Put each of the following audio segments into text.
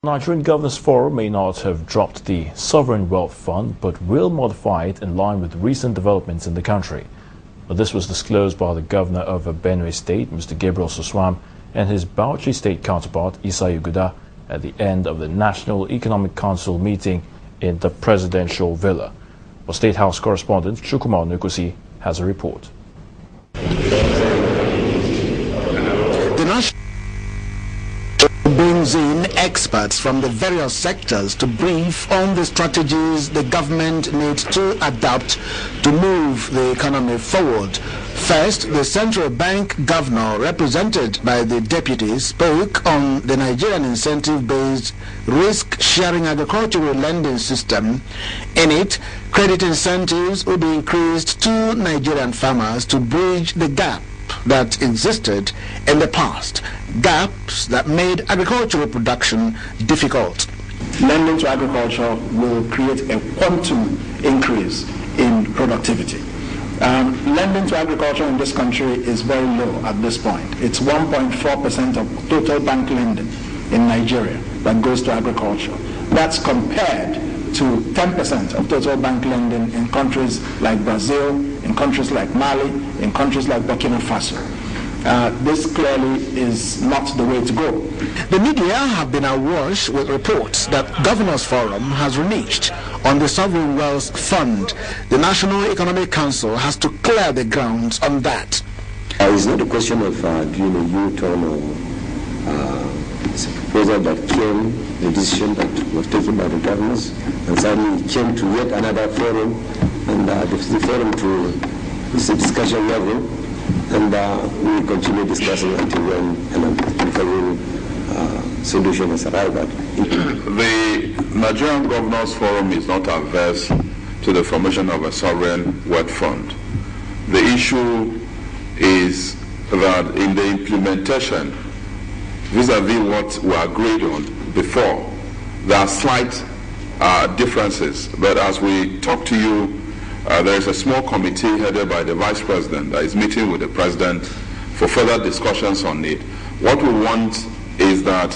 Nigerian Governors Forum may not have dropped the Sovereign Wealth Fund, but will modify it in line with recent developments in the country. This was disclosed by the Governor of Benue State, Mr. Gabriel Soswam, and his Bauchi State counterpart, Issa Yuguda, at the end of the National Economic Council meeting in the Presidential Villa. Our State House correspondent, Chukwuma Onukwusi, has a report. The national brings in experts from the various sectors to brief on the strategies the government needs to adopt to move the economy forward. First, the central bank governor, represented by the deputy, spoke on the Nigerian incentive-based risk-sharing agricultural lending system. In it, credit incentives will be increased to Nigerian farmers to bridge the gap that existed in the past, gaps that made agricultural production difficult. Lending to agriculture will create a quantum increase in productivity. Lending to agriculture in this country is very low at this point. It's 1.4% of total bank lending in Nigeria that goes to agriculture. That's compared to 10% of total bank lending in countries like Brazil, in countries like Mali, in countries like Burkina Faso. This clearly is not the way to go. The media have been awash with reports that Governors Forum has reneged on the Sovereign Wealth Fund. The National Economic Council has to clear the grounds on that. It's not a question of doing a U-turn or it's a proposal that came, the decision that was taken by the governors, and suddenly it came to yet another forum, and the forum to is a discussion level, and we will continue discussing until when an solution is arrived at. The Nigerian Governors Forum is not averse to the formation of a sovereign wealth fund. The issue is that in the implementation, vis-a-vis what we agreed on before, there are slight differences. But as we talk to you, there is a small committee headed by the Vice President that is meeting with the President for further discussions on it. What we want is that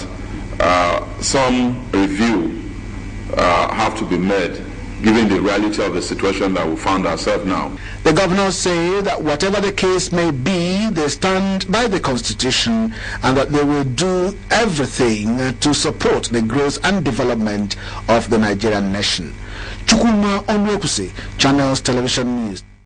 some review have to be made given the reality of the situation that we found ourselves now. The governors say that whatever the case may be, they stand by the Constitution and that they will do everything to support the growth and development of the Nigerian nation. Chukwuma Onukwusi, Channels Television News.